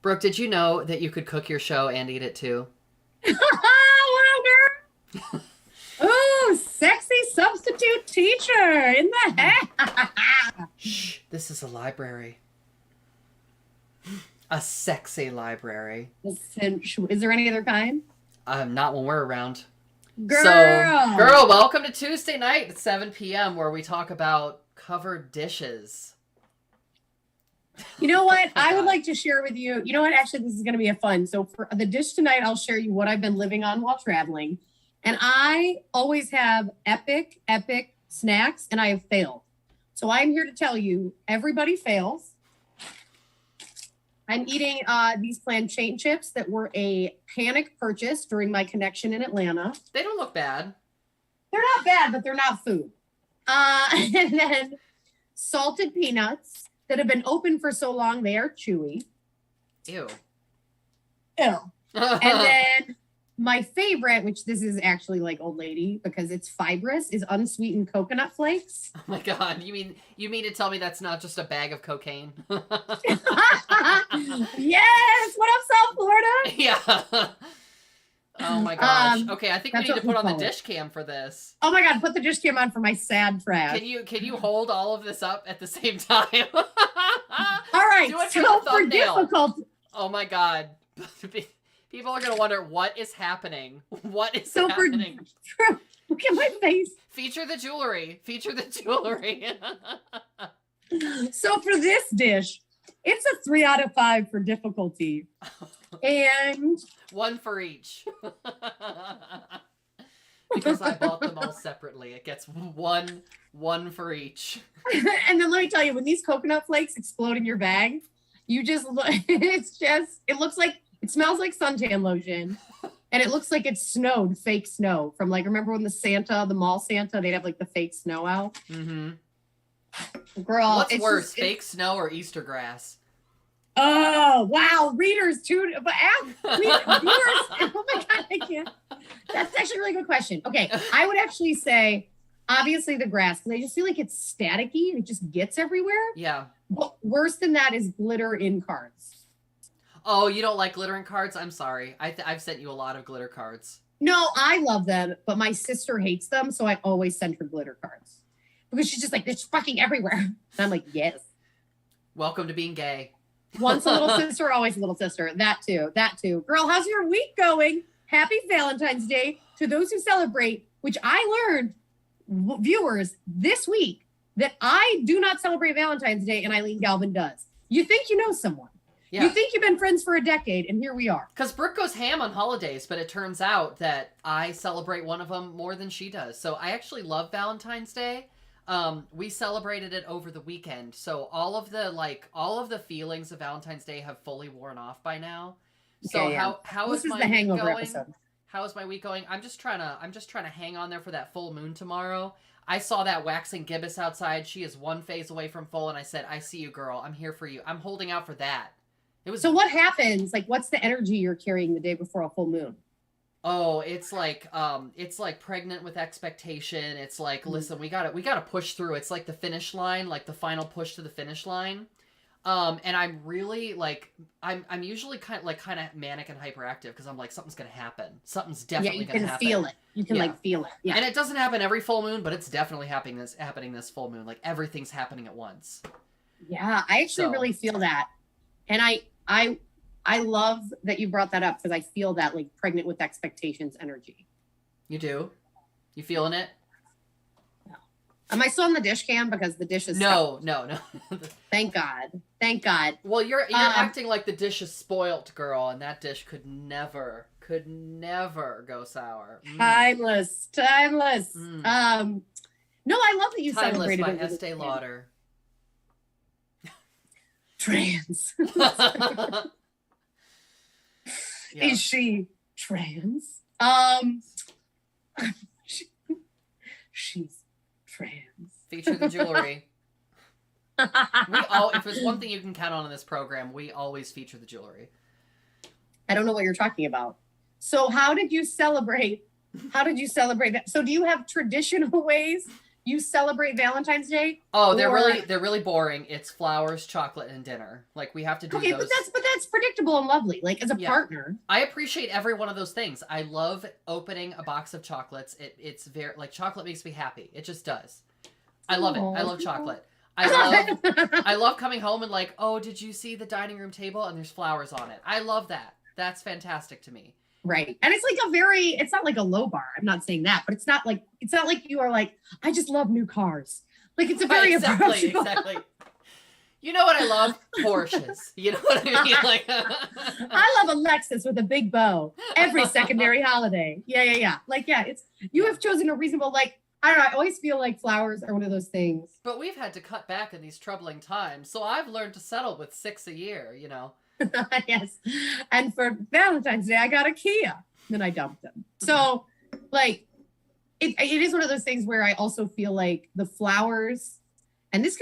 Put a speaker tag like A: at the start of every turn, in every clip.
A: Brooke, did you know that you could cook your show and eat it too?
B: Wow, girl. Oh, sexy substitute teacher in the head.
A: Shh, this is a library. A sexy library.
B: Is there any other kind?
A: Not when we're around.
B: Girl.
A: So, girl, welcome to Tuesday night at 7 p.m. where we talk about covered dishes.
B: You know what? I would like to share with you. You know what? Actually, this is going to be a fun. So for the dish tonight, I'll share you what I've been living on while traveling. And I always have epic snacks, and I have failed. So I'm here to tell you, everybody fails. I'm eating these plantain chips that were a panic purchase during my connection in Atlanta.
A: They don't look bad.
B: They're not bad, but they're not food. And then salted peanuts that have been open for so long, they are chewy.
A: Ew.
B: Ew. And then my favorite, which this is actually like old lady because it's fibrous, is unsweetened coconut flakes.
A: Oh my God. You mean to tell me that's not just a bag of cocaine?
B: Yes. What up, South Florida?
A: Yeah. Oh my gosh. Okay, I think we need to put on the
B: it.
A: dish cam for this.
B: Oh my God, put the dish cam on for my sad trash.
A: Can you hold all of this up at the same time?
B: All right.
A: Do it
B: So
A: for
B: for
A: the thumbnail.
B: difficult.
A: Oh my God. People are gonna wonder what is happening. What is happening?
B: Look at my face.
A: Feature the jewelry. Feature the jewelry.
B: So for this dish, it's a 3 out of 5 for difficulty. And
A: one for each. Because I bought them all separately. It gets one for each.
B: and then let me tell you, when these coconut flakes explode in your bag, you just look, it smells like suntan lotion. And it looks like it snowed, fake snow from like, remember when the mall Santa, they'd have like the fake snow out?
A: Mm-hmm.
B: Girl.
A: What's worse, fake snow or Easter grass?
B: Oh, wow. Readers, too. But viewers, oh my God, I can't. That's actually a really good question. Okay. I would actually say, obviously, the grass, because I just feel like it's staticky. It just gets everywhere.
A: Yeah.
B: But worse than that is glitter in cards.
A: Oh, you don't like glitter in cards? I'm sorry. I've sent you a lot of glitter cards.
B: No, I love them, but my sister hates them, so I always send her glitter cards. Because she's just like, it's fucking everywhere. And I'm like, yes.
A: Welcome to being gay.
B: Once a little sister, always a little sister. That too. Girl, how's your week going? Happy Valentine's Day to those who celebrate, which I learned, viewers, this week, that I do not celebrate Valentine's Day and Eileen Galvin does. You think you know someone. Yeah. You think you've been friends for a decade, and here we are.
A: Because Brooke goes ham on holidays, but it turns out that I celebrate one of them more than she does. So I actually love Valentine's Day. We celebrated it over the weekend, so all of the feelings of Valentine's Day have fully worn off by now. So okay, yeah. how is my
B: the Hangover
A: week going?
B: Episode.
A: How is my week going? I'm just trying to hang on there for that full moon tomorrow. I saw that waxing gibbous outside. She is one phase away from full, and I said, "I see you, girl. I'm here for you. I'm holding out for that." It was.
B: So what happens? Like, what's the energy you're carrying the day before a full moon?
A: Oh, it's like pregnant with expectation. It's like, listen, we gotta push through. It's like the finish line, like the final push to the finish line. And I'm really like, I'm usually kind of manic and hyperactive because I'm like, something's gonna happen. Something's definitely gonna happen.
B: You can feel it. You can feel it. Yeah.
A: And it doesn't happen every full moon, but it's definitely happening this full moon. Like everything's happening at once.
B: Yeah, I actually really feel that, and I love that you brought that up because I feel that like pregnant with expectations energy.
A: You do? You feeling it?
B: No. Am I still on the dish cam because the dish is
A: No.
B: Thank God.
A: Well, you're acting like the dish is spoilt, girl, and that dish could never go sour.
B: Timeless. No, I love that you celebrated
A: by Estee Lauder.
B: Trans. Yeah. Is she trans? She's trans.
A: Feature the jewelry. If there's one thing you can count on in this program, we always feature the jewelry.
B: I don't know what you're talking about. So how did you celebrate that? So do you have traditional ways you celebrate Valentine's Day?
A: Oh, they're really boring. It's flowers, chocolate, and dinner. Like we have to do
B: okay,
A: those.
B: but that's predictable and lovely. Like as a partner,
A: I appreciate every one of those things. I love opening a box of chocolates. It's very like chocolate makes me happy. It just does. I love it. I love chocolate. I love coming home and like, oh, did you see the dining room table and there's flowers on it? I love that. That's fantastic to me.
B: Right. And it's like it's not like a low bar. I'm not saying that, but it's not like you are like, I just love new cars. Like it's a very
A: exactly. You know what I love? Porsches. You know what I mean? Like
B: I love a Lexus with a big bow every secondary holiday. Yeah. Like, you have chosen a reasonable, like, I don't know. I always feel like flowers are one of those things.
A: But we've had to cut back in these troubling times. So I've learned to settle with 6 a year, you know.
B: Yes. And for Valentine's Day, I got a Kia. Then I dumped them. So, like, it is one of those things where I also feel like the flowers, and this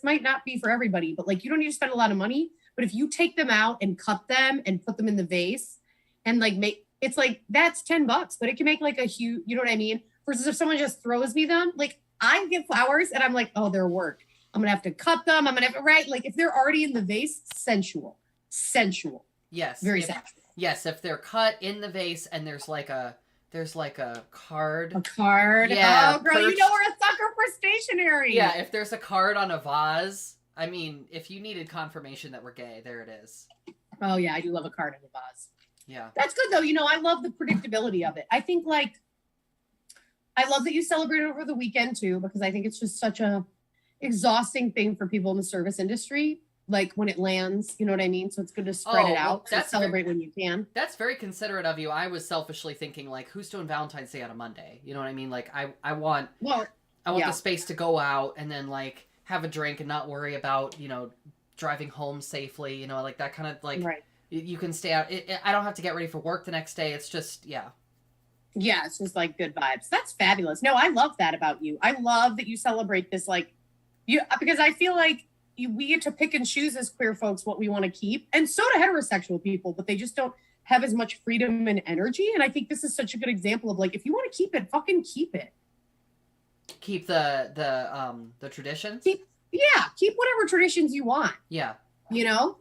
B: might not be for everybody, but like, you don't need to spend a lot of money. But if you take them out and cut them and put them in the vase and like it's like, that's $10, but it can make like a huge, you know what I mean? Versus if someone just throws me them, like I get flowers and I'm like, oh, they're work. I'm going to have to cut them. I'm going to have to, right? Like if they're already in the vase, sensual.
A: Yes.
B: Very sensual.
A: Yes. If they're cut in the vase and there's like a card.
B: A card?
A: Yeah.
B: Oh, girl, you know we're a sucker for stationery.
A: Yeah. If there's a card on a vase, I mean, if you needed confirmation that we're gay, there it is.
B: Oh, yeah. I do love a card in the vase.
A: Yeah.
B: That's good, though. You know, I love the predictability of it. I think, like, I love that you celebrate it over the weekend, too, because I think it's just such a exhausting thing for people in the service industry. Like when it lands, you know what I mean? So it's good to spread it out. To celebrate when you can.
A: That's very considerate of you. I was selfishly thinking like, who's doing Valentine's Day on a Monday? You know what I mean? Like I want the space to go out and then like have a drink and not worry about, you know, driving home safely, you know, like that kind of like,
B: right.
A: You can stay out. I don't have to get ready for work the next day. It's just,
B: Yeah, it's just like good vibes. That's fabulous. No, I love that about you. I love that you celebrate this, like, because I feel like we get to pick and choose as queer folks what we want to keep. And so do heterosexual people, but they just don't have as much freedom and energy. And I think this is such a good example of like, if you want to keep it, fucking keep it.
A: Keep the traditions?
B: Keep whatever traditions you want.
A: Yeah.
B: You know?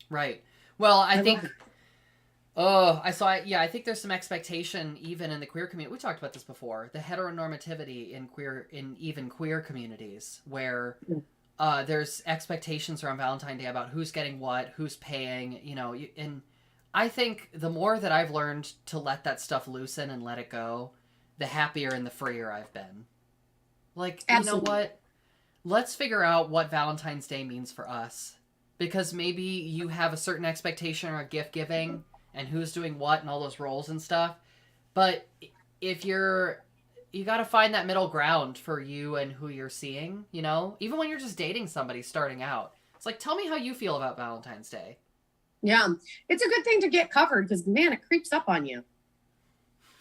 A: Right. Well, I think I think there's some expectation even in the queer community. We talked about this before. The heteronormativity in even queer communities where there's expectations around Valentine's Day about who's getting what, who's paying, you know, and I think the more that I've learned to let that stuff loosen and let it go, the happier and the freer I've been. Like,
B: Absolutely.
A: You know what? Let's figure out what Valentine's Day means for us. Because maybe you have a certain expectation or a gift giving and who's doing what and all those roles and stuff. But if you got to find that middle ground for you and who you're seeing, you know, even when you're just dating somebody starting out. It's like, tell me how you feel about Valentine's Day.
B: Yeah, it's a good thing to get covered because, man, it creeps up on you.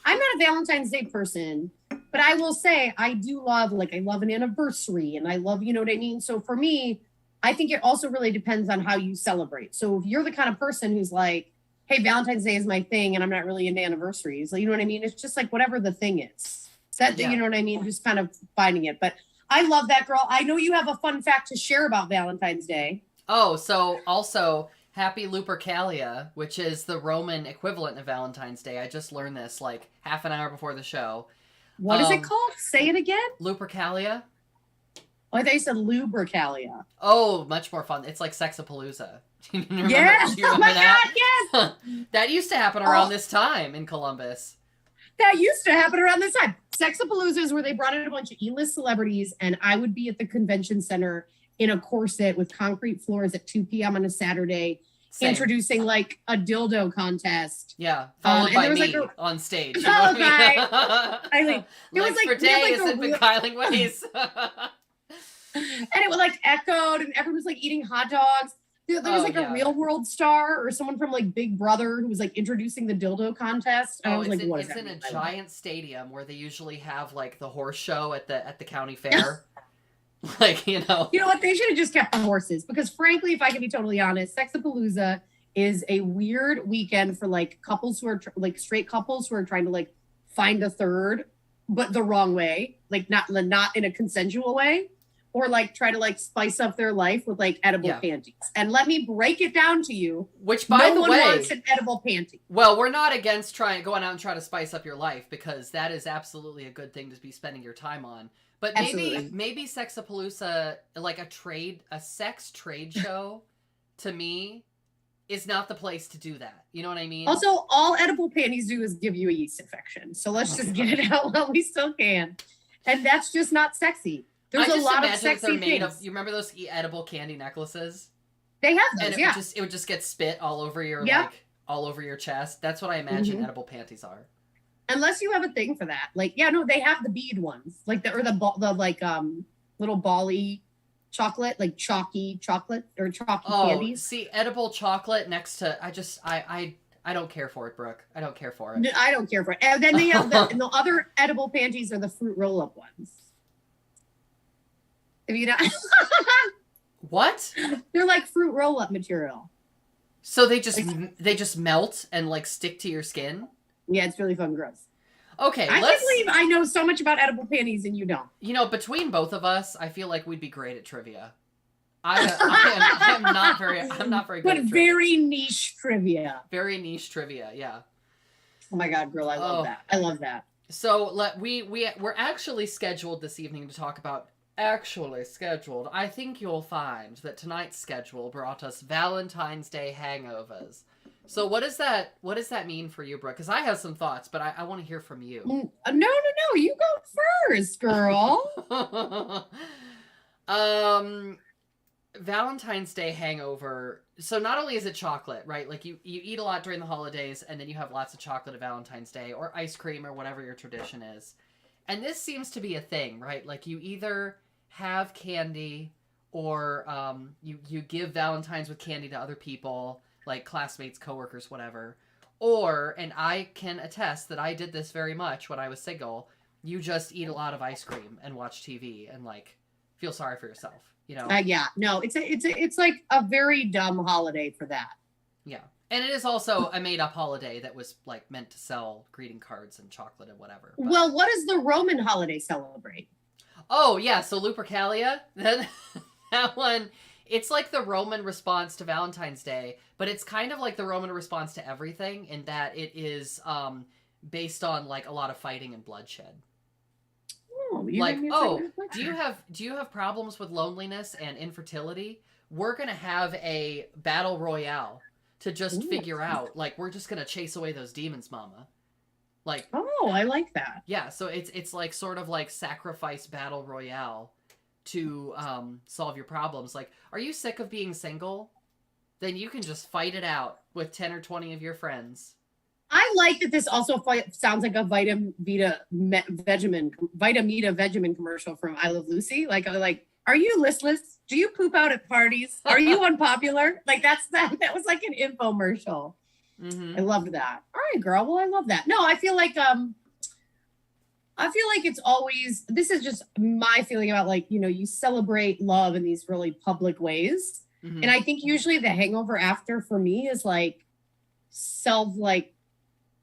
B: I'm not a Valentine's Day person, but I will say I do love, like, I love an anniversary and I love, you know what I mean? So for me, I think it also really depends on how you celebrate. So if you're the kind of person who's like, hey, Valentine's Day is my thing and I'm not really into anniversaries, like, you know what I mean? It's just like whatever the thing is. You know what I mean? Just kind of finding it. But I love that, girl. I know you have a fun fact to share about Valentine's Day.
A: Oh, so also happy Lupercalia, which is the Roman equivalent of Valentine's Day. I just learned this like half an hour before the show.
B: What is it called? Say it again.
A: Lupercalia.
B: Oh, I thought you said Lubricalia.
A: Oh, much more fun. It's like Sexapalooza.
B: Yes.
A: Do you remember
B: my
A: that?
B: God, yes.
A: That used to happen around this time in Columbus.
B: That used to happen around this time. Sexapalooza is where they brought in a bunch of E-list celebrities, and I would be at the convention center in a corset with concrete floors at 2 p.m. on a Saturday, introducing like a dildo contest.
A: Yeah, followed by me on stage.
B: Followed by Eileen. It was like
A: for days and beguiling ways.
B: And it was like echoed, and everyone was like eating hot dogs. There was like a real world star or someone from like Big Brother who was like introducing the dildo contest. And I was like, what is that?
A: It's in a giant stadium where they usually have like the horse show at the county fair. Like, you know what? They
B: should have just kept the horses because frankly, if I can be totally honest, Sexapalooza is a weird weekend for like couples who are like straight couples who are trying to like find a third. but the wrong way, like not in a consensual way, or like try to like spice up their life with like edible panties. And let me break it down to you.
A: Which, by the way,
B: no one wants an edible panty.
A: Well, we're not against going out and trying to spice up your life, because that is absolutely a good thing to be spending your time on. But maybe Sexapalooza, like a sex trade show, to me, is not the place to do that. You know what I mean?
B: Also, all edible panties do is give you a yeast infection. So let's just get it out while we still can. And that's just not sexy. There's a lot of sexy things.
A: You remember those edible candy necklaces?
B: They have those,
A: and it would just get spit all over your all over your chest. That's what I imagine edible panties are.
B: Unless you have a thing for that. Like, they have the bead ones. Like the little bally chocolate, like chalky chocolate or chalky candies.
A: See, edible chocolate next to I don't care for it, Brooke. I don't care for it.
B: I don't care for it. And then they have and the other edible panties are the fruit roll-up ones. If you know
A: What?
B: They're like fruit roll-up material.
A: So they just melt and like stick to your skin?
B: Yeah, it's really fun, gross.
A: Okay,
B: I can't believe I know so much about edible panties and you don't.
A: You know, between both of us, I feel like we'd be great at trivia. I'm not very good at trivia.
B: But very niche trivia.
A: Very niche trivia, yeah.
B: Oh my God, girl, I love that. I love that.
A: So we're actually scheduled this evening to talk about I think you'll find that tonight's schedule brought us Valentine's Day hangovers. So what does that mean for you, Brooke? Because I have some thoughts, but I want to hear from you.
B: No. You go first, girl.
A: Valentine's Day hangover. So not only is it chocolate, right? Like you eat a lot during the holidays, and then you have lots of chocolate at Valentine's Day, or ice cream, or whatever your tradition is. And this seems to be a thing, right? Like you either have candy, or you give Valentines with candy to other people, like classmates, coworkers, whatever. Or, and I can attest that I did this very much when I was single, you just eat a lot of ice cream and watch TV and like feel sorry for yourself, you know?
B: No, it's like a very dumb holiday for that.
A: Yeah. And it is also a made up holiday that was like meant to sell greeting cards and chocolate and whatever. But...
B: Well, what does the Roman holiday celebrate?
A: Oh yeah. So Lupercalia, then that one, it's like the Roman response to Valentine's Day, but it's kind of like the Roman response to everything in that it is based on like a lot of fighting and bloodshed. Do you have problems with loneliness and infertility? We're going to have a battle royale to just figure out, like, we're just going to chase away those demons, mama. Like,
B: oh, I like that.
A: Yeah. So it's like sort of like sacrifice battle royale to solve your problems. Like, are you sick of being single? Then you can just fight it out with 10 or 20 of your friends.
B: I like that this also sounds like a Vita Vegemin commercial from I Love Lucy. Like, are you listless? Do you poop out at parties? Are you unpopular? Like that was like an infomercial. Mm-hmm. I loved that. All right, girl. Well, I love that. No, I feel like it's always, this is just my feeling about like, you know, you celebrate love in these really public ways. Mm-hmm. And I think usually the hangover after for me is like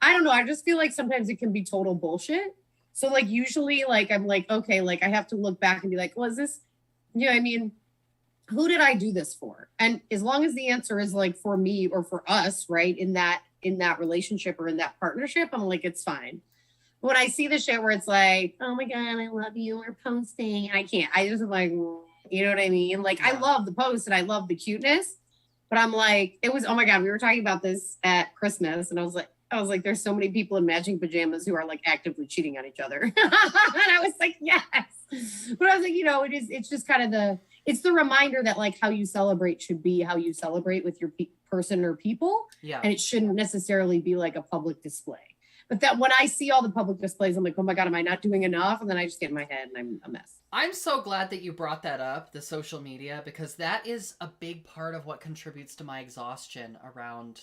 B: I don't know. I just feel like sometimes it can be total bullshit. So like usually like I'm like, okay, like I have to look back and be like, was this, you know what I mean? Who did I do this for? And as long as the answer is like for me or for us, right, in that relationship or in that partnership, I'm like, it's fine. But when I see the shit where it's like, oh my God, I love you, we're posting, and I can't. I just am like, you know what I mean? Like I love the post and I love the cuteness, but I'm like, it was, oh my God, we were talking about this at Christmas, and I was like, there's so many people in matching pajamas who are like actively cheating on each other. And I was like, yes. But I was like, you know, it's just kind of it's the reminder that like how you celebrate should be how you celebrate with your person or people.
A: Yeah.
B: And it shouldn't necessarily be like a public display. But that when I see all the public displays, I'm like, oh my God, am I not doing enough? And then I just get in my head and I'm a mess.
A: I'm so glad that you brought that up, the social media, because that is a big part of what contributes to my exhaustion around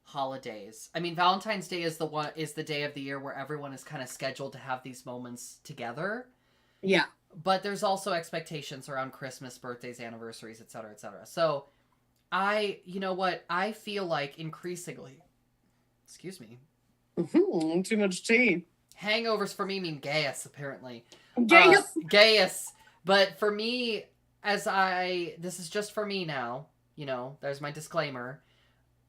A: holidays. I mean, Valentine's Day is the day of the year where everyone is kind of scheduled to have these moments together.
B: Yeah.
A: But there's also expectations around Christmas, birthdays, anniversaries, et cetera, et cetera. So you know what? I feel like increasingly, excuse me.
B: Too much tea.
A: Hangovers for me mean gaius, apparently.
B: Gaius.
A: Gaius. But for me, this is just for me now, there's my disclaimer.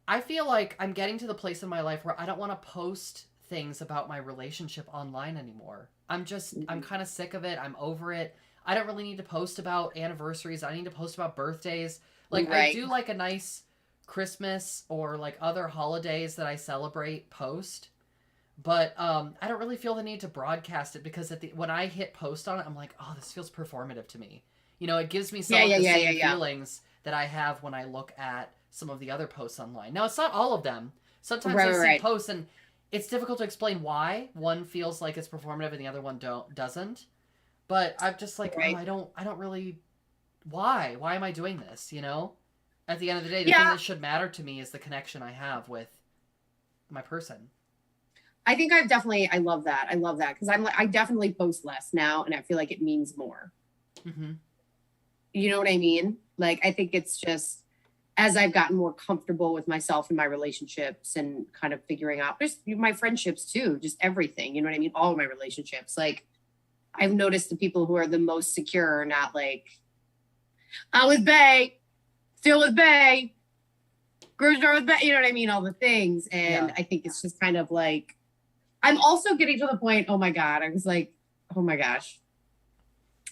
A: I feel like I'm getting to the place in my life where I don't want to post things about my relationship online anymore. I'm kind of sick of it. I'm over it. I don't really need to post about anniversaries. I need to post about birthdays. Like,
B: Right.
A: I do like a nice Christmas or like other holidays that I celebrate post. But I don't really feel the need to broadcast it because when I hit post on it, I'm like, oh, this feels performative to me. It gives me some of the same feelings that I have when I look at some of the other posts online. Now, it's not all of them. Sometimes I see posts and it's difficult to explain why one feels like it's performative and the other one doesn't. But I'm just like, I don't really, why? Why am I doing this, At the end of the day, the thing that should matter to me is the connection I have with my person.
B: I think I love that. I love that because I definitely post less now and I feel like it means more.
A: Mm-hmm.
B: You know what I mean? Like, I think it's just as I've gotten more comfortable with myself and my relationships and kind of figuring out just my friendships too, just everything, you know what I mean? All of my relationships. Like, I've noticed the people who are the most secure are not like, I'm with Bae, still with Bae, grocery store with Bae, you know what I mean? All the things. And I think it's just kind of like, I'm also getting to the point, oh my God, I was like, oh my gosh.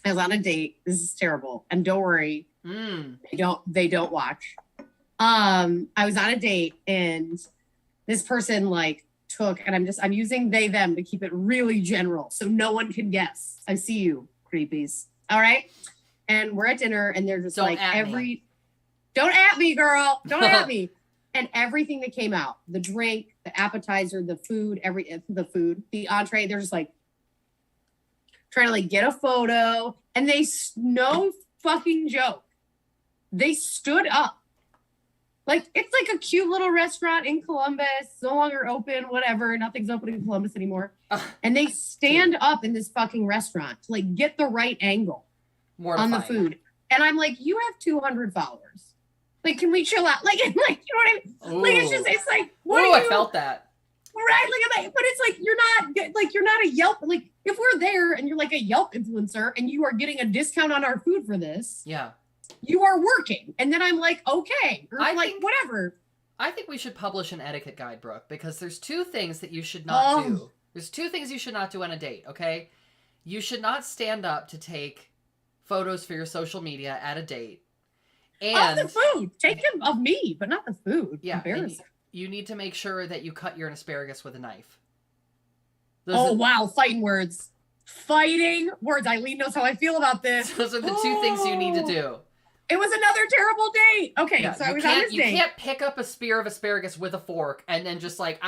B: I was on a date. This is terrible. And don't worry. They don't watch. I was on a date and this person like took, and I'm using they, them to keep it really general. So no one can guess. I see you, creepies. All right. And we're at dinner and they're just don't at me, girl. Don't at me. And everything that came out, the drink, the appetizer, the food, the entree, they're just like trying to like get a photo. And no fucking joke. They stood up. Like, it's like a cute little restaurant in Columbus, no longer open, whatever. Nothing's open in Columbus anymore. And they stand up in this fucking restaurant to like get the right angle on the food. And I'm like, you have 200 followers. Like, can we chill out? Like, you know what I mean? Like, it's like, what are you?
A: I felt that.
B: Right? Like, but it's like, you're not a Yelp. Like, if we're there and you're like a Yelp influencer and you are getting a discount on our food for this.
A: Yeah.
B: You are working. And then I'm like, okay. Or whatever.
A: I think we should publish an etiquette guide, Brooke, because there's two things that you should not do. There's two things you should not do on a date, okay? You should not stand up to take photos for your social media at a date. And
B: of the food. Take them of me, but not the food.
A: Yeah. You need to make sure that you cut your asparagus with a knife.
B: Wow. Fighting words. Eileen knows how I feel about this.
A: Those are the two things you need to do.
B: It was another terrible date. Okay, so I was on this date.
A: You can't pick up a spear of asparagus with a fork and then just like,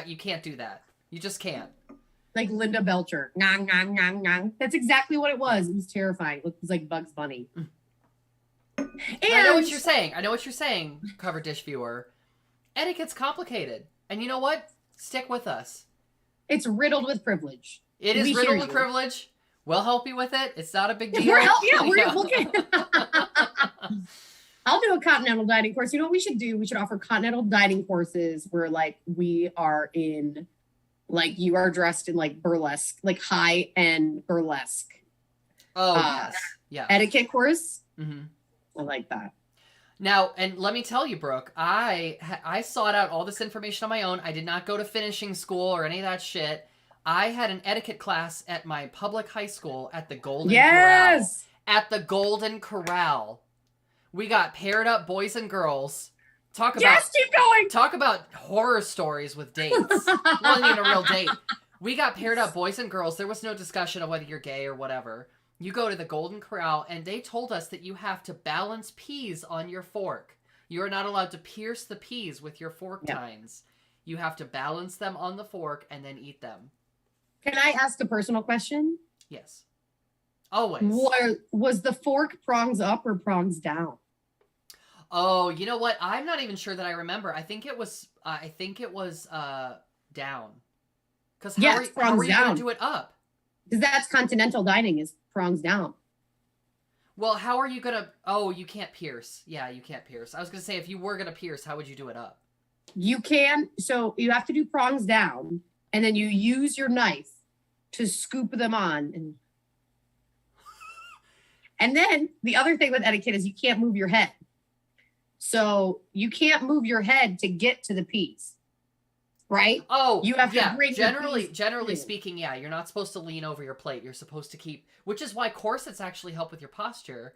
A: you can't do that. You just can't.
B: Like Linda Belcher. Ngang, ngang, ngang, ngang. That's exactly what it was. It was terrifying. It was like Bugs Bunny. And
A: I know what you're saying, cover dish viewer. Etiquette's complicated. And you know what? Stick with us.
B: It's riddled with privilege.
A: It is riddled with privilege. We'll help you with it. It's not a big deal.
B: We'll get... I'll do a continental dining course. You know what we should do? We should offer continental dining courses where like we are in, like you are dressed in like burlesque, like high-end burlesque.
A: Oh, yes. Yeah.
B: Etiquette course.
A: Mm-hmm.
B: I like that.
A: Now, and let me tell you, Brooke, I sought out all this information on my own. I did not go to finishing school or any of that shit. I had an etiquette class at my public high school at the Golden Corral. At the Golden Corral. We got paired up boys and girls. Keep going. Talk about horror stories with dates. It wasn't even a real date. We got paired up boys and girls. There was no discussion of whether you're gay or whatever. You go to the Golden Corral, and they told us that you have to balance peas on your fork. You are not allowed to pierce the peas with your fork tines. You have to balance them on the fork and then eat them.
B: Can I ask a personal question?
A: Yes. Always.
B: Was the fork prongs up or prongs down?
A: Oh, you know what? I'm not even sure that I remember. I think it was down. Because how are you going to do it up?
B: Because that's continental dining is prongs down.
A: Well, how are you going to... Oh, you can't pierce. Yeah, you can't pierce. I was going to say, if you were going to pierce, how would you do it up?
B: You can. So you have to do prongs down, and then you use your knife to scoop them on. And then the other thing with etiquette is you can't move your head. So you can't move your head to get to the peas, right?
A: Oh,
B: you have to
A: bring generally speaking, yeah, you're not supposed to lean over your plate. You're supposed to keep, which is why corsets actually help with your posture,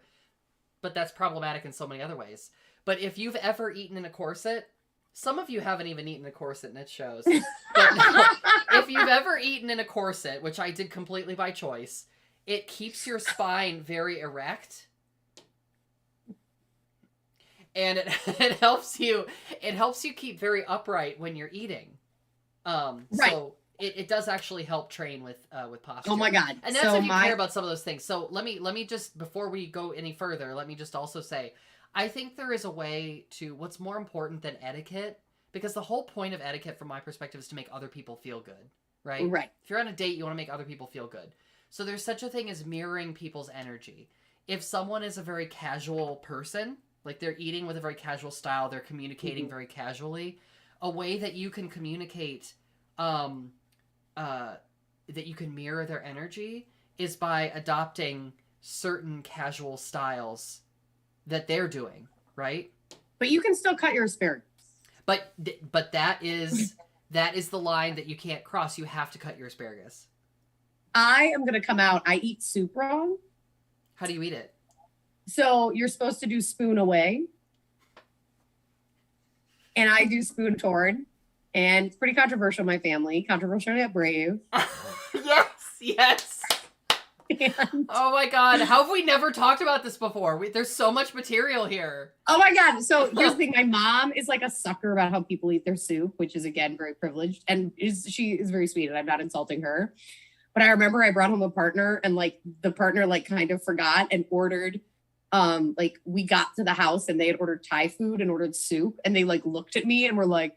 A: but that's problematic in so many other ways. But if you've ever eaten in a corset, some of you haven't even eaten a corset and it shows. But no, if you've ever eaten in a corset, which I did completely by choice, it keeps your spine very erect. And it helps you keep very upright when you're eating. Right. So it does actually help train with posture.
B: Oh my God.
A: And that's if you care about some of those things. So let me just, before we go any further, let me just also say, I think there is a way to, what's more important than etiquette, because the whole point of etiquette from my perspective is to make other people feel good, right?
B: Right.
A: If you're on a date, you want to make other people feel good. So there's such a thing as mirroring people's energy. If someone is a very casual person, like they're eating with a very casual style, they're communicating very casually, a way that you can communicate, that you can mirror their energy is by adopting certain casual styles that they're doing, right?
B: But you can still cut your asparagus.
A: But that is the line that you can't cross. You have to cut your asparagus.
B: I am going to come out. I eat soup wrong.
A: How do you eat it?
B: So you're supposed to do spoon away. And I do spoon toward. And it's pretty controversial in my family. Controversial at Brave.
A: Yes. And... Oh my God. How have we never talked about this before? There's so much material here.
B: Oh my God. So here's the thing. My mom is like a sucker about how people eat their soup, which is, again, very privileged. And she is very sweet, and I'm not insulting her. But I remember I brought home a partner, and like the partner like kind of forgot and ordered, like we got to the house and they had ordered Thai food and ordered soup, and they like looked at me and were like,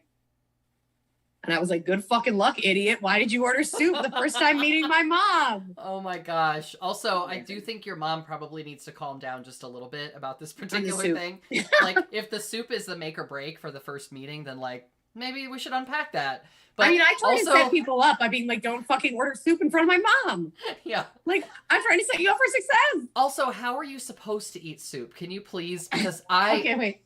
B: and I was like, good fucking luck, idiot. Why did you order soup the first time meeting my mom?
A: Oh my gosh. Also, I do think your mom probably needs to calm down just a little bit about this particular thing. Like if the soup is the make or break for the first meeting, then like maybe we should unpack that. But
B: I mean, I try to set people up by being like, don't fucking order soup in front of my mom.
A: Yeah.
B: Like, I'm trying to set you up for success.
A: Also, how are you supposed to eat soup? Can you please? Because I...
B: Okay, wait.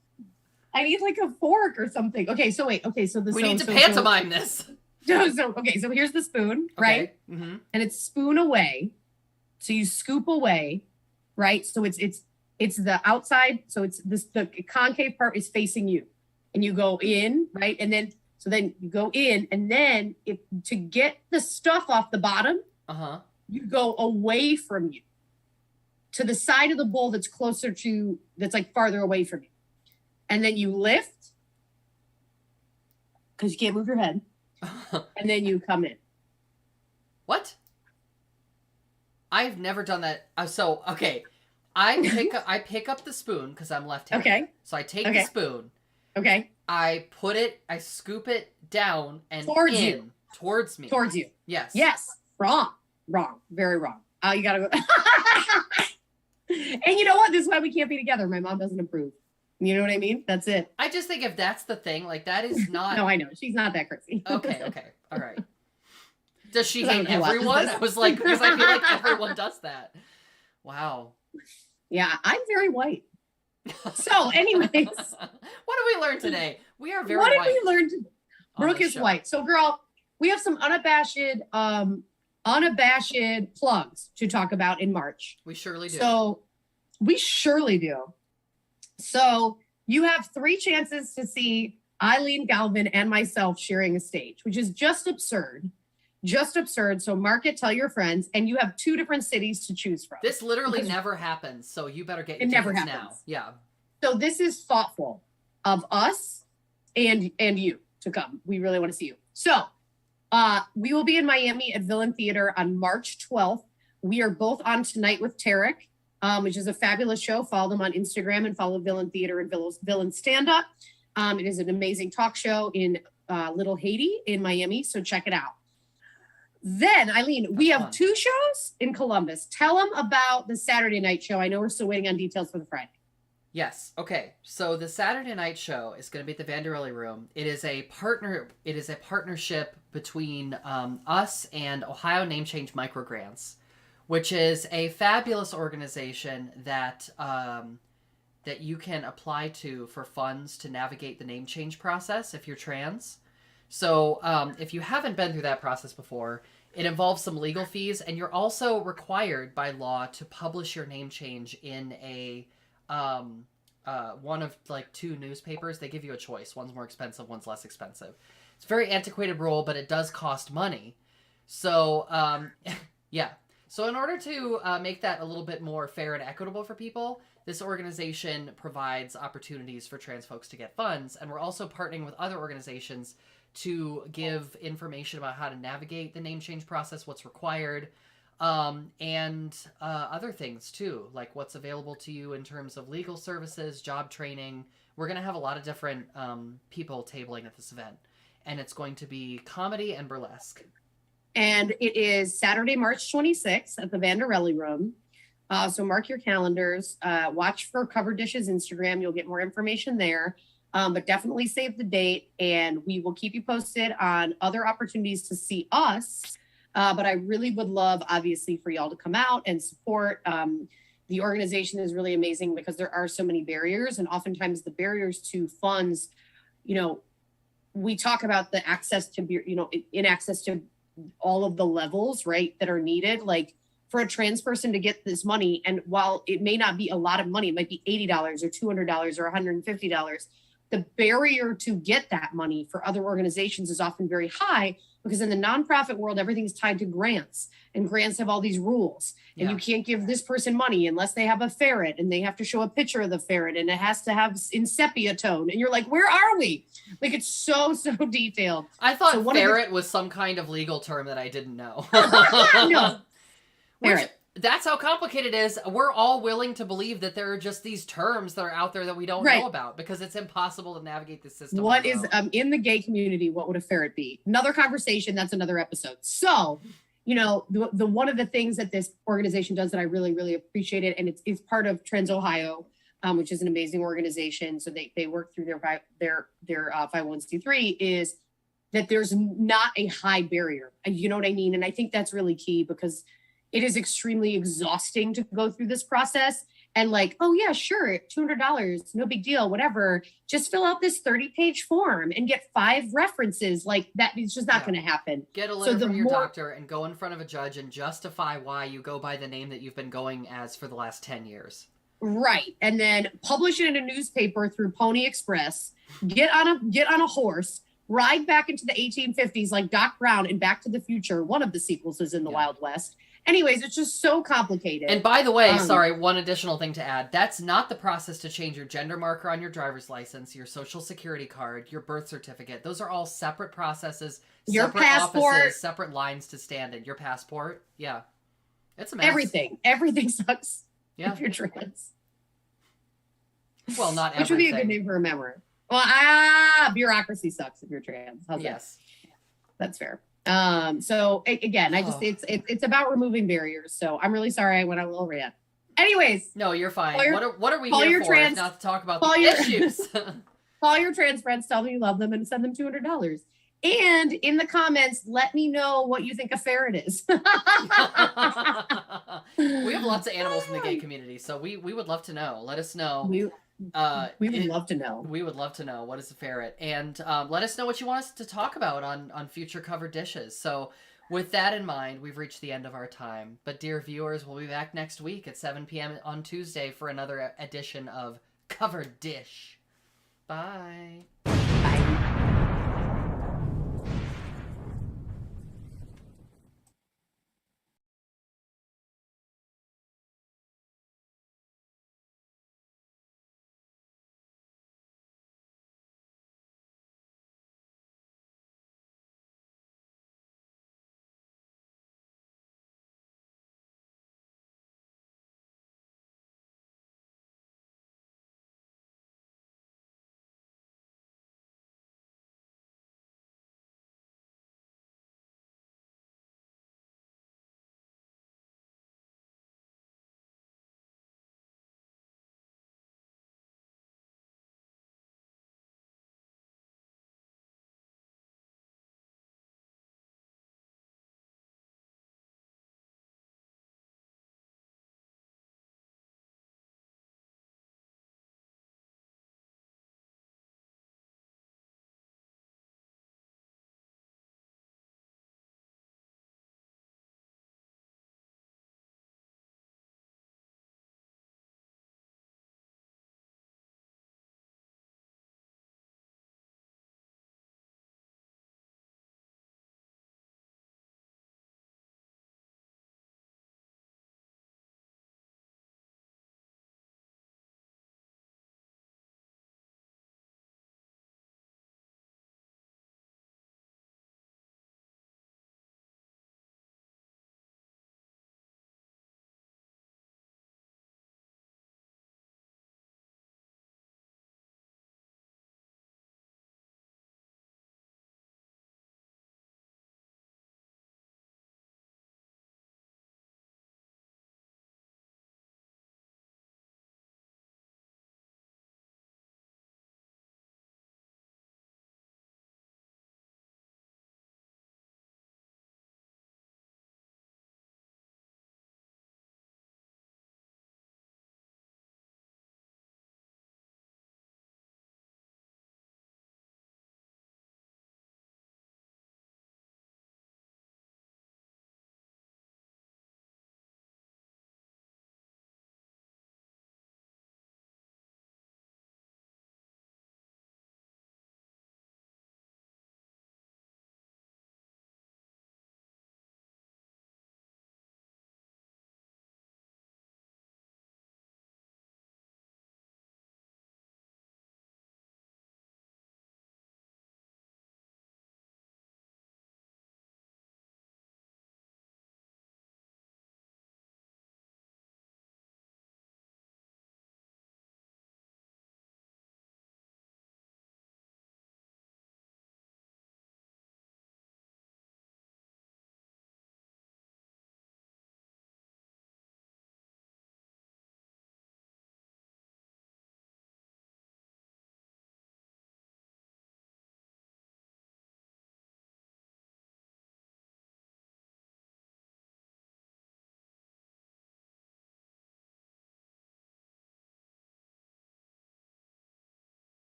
B: I need like a fork or something. Okay, so wait. Okay, so
A: we need to pantomime this.
B: Okay, so here's the spoon, right?
A: Mm-hmm.
B: And it's spoon away. So you scoop away, right? So it's the outside. So it's this, the concave part is facing you, and you go in, right? And then you go in, and then to get the stuff off the bottom, you go away from you to the side of the bowl that's that's like farther away from you. And then you lift, because you can't move your head, and then you come in.
A: What? I've never done that. Okay. I pick up the spoon because I'm left-handed.
B: Okay.
A: So I take the spoon.
B: Okay.
A: I scoop it down and
B: towards you.
A: Towards me.
B: Towards you.
A: Yes.
B: Yes. Wrong. Very wrong. You gotta go. And you know what? This is why we can't be together. My mom doesn't approve. You know what I mean? That's it.
A: I just think if that's the thing, like that is not...
B: No, I know. She's not that crazy.
A: Okay. All right. Does she hate everyone? I was like, because I feel like everyone does that. Wow.
B: Yeah, I'm very white. So anyways. What
A: did we learn today? We are very white.
B: What did we learn today? Brooke is white. So girl, we have some unabashed plugs to talk about in March.
A: We surely do.
B: So you have 3 chances to see Eileen Galvin and myself sharing a stage, which is just absurd. So mark it, tell your friends, and you have 2 different cities to choose from.
A: This literally never happens, so you better get your tickets now. Yeah.
B: So this is thoughtful of us and you to come. We really want to see you. So we will be in Miami at Villain Theater on March 12th. We are both on Tonight with Tarek, which is a fabulous show. Follow them on Instagram and follow Villain Theater and Villain Stand Up. It is an amazing talk show in Little Haiti in Miami, so check it out. Then, Eileen, we have 2 shows in Columbus. Tell them about the Saturday night show. I know we're still waiting on details for the Friday.
A: Yes. Okay. So the Saturday night show is going to be at the Vanderelli Room. It is a partner. It is a partnership between us and Ohio Name Change Microgrants, which is a fabulous organization that that you can apply to for funds to navigate the name change process if you're trans. So if you haven't been through that process before, it involves some legal fees, and you're also required by law to publish your name change in a one of like two newspapers. They give you a choice. One's more expensive, one's less expensive. It's a very antiquated rule, but it does cost money. So yeah. So in order to make that a little bit more fair and equitable for people, this organization provides opportunities for trans folks to get funds, and we're also partnering with other organizations to give information about how to navigate the name change process, what's required, and other things too, like what's available to you in terms of legal services, job training. We're going to have a lot of different people tabling at this event, and it's going to be comedy and burlesque.
B: And it is Saturday, March 26th at the Vanderelli Room. So mark your calendars. Watch for Cover Dish's Instagram. You'll get more information there. But definitely save the date, and we will keep you posted on other opportunities to see us. But I really would love, obviously, for y'all to come out and support. The organization is really amazing because there are so many barriers, and oftentimes the barriers to funds, we talk about the access to, in access to all of the levels, right, that are needed. Like for a trans person to get this money, and while it may not be a lot of money, it might be $80 or $200 or $150, the barrier to get that money for other organizations is often very high, because in the nonprofit world, everything's tied to grants, and grants have all these rules. And you can't give this person money unless they have a ferret, and they have to show a picture of the ferret, and it has to have in sepia tone. And you're like, where are we? Like, it's so detailed.
A: I thought ferret was some kind of legal term that I didn't know.
B: No. Ferret.
A: That's how complicated it is. We're all willing to believe that there are just these terms that are out there that we don't know about, because it's impossible to navigate the system.
B: What is in the gay community? What would a ferret be? Another conversation. That's another episode. So, the one of the things that this organization does that I really, really appreciate it, and it's part of Trans Ohio, which is an amazing organization. So they work through their 501c3, is that there's not a high barrier. You know what I mean? And I think that's really key, because it is extremely exhausting to go through this process and like, oh yeah, sure, $200, no big deal, whatever. Just fill out this 30-page form and get 5 references. Like that is just not going to happen.
A: Get a letter from your doctor and go in front of a judge and justify why you go by the name that you've been going as for the last 10 years.
B: Right. And then publish it in a newspaper through Pony Express, get on a horse, ride back into the 1850s like Doc Brown in Back to the Future. One of the sequels is in the Wild West. Anyways, it's just so complicated.
A: And by the way, one additional thing to add. That's not the process to change your gender marker on your driver's license, your social security card, your birth certificate. Those are all separate processes,
B: your
A: separate
B: passport,
A: offices, separate lines to stand in. Your passport. Yeah. It's a mess.
B: Everything sucks if you're trans.
A: Well, not everything.
B: Which would be a good name for a memoir. Well, bureaucracy sucks if you're trans. How's that? That's fair. So again, it's about removing barriers. So I'm really sorry I went on a little rant. Anyways.
A: No, you're fine. What are we here for if not to talk about the issues?
B: Call your trans friends, tell them you love them, and send them $200. And in the comments, let me know what you think a ferret is.
A: We have lots of animals in the gay community, so we would love to know. Let us know.
B: We would love to know.
A: We would love to know what is a ferret, and let us know what you want us to talk about on future Cover Dishes. So with that in mind, we've reached the end of our time. But dear viewers, we'll be back next week at 7 p.m. on Tuesday for another edition of Cover Dish. Bye.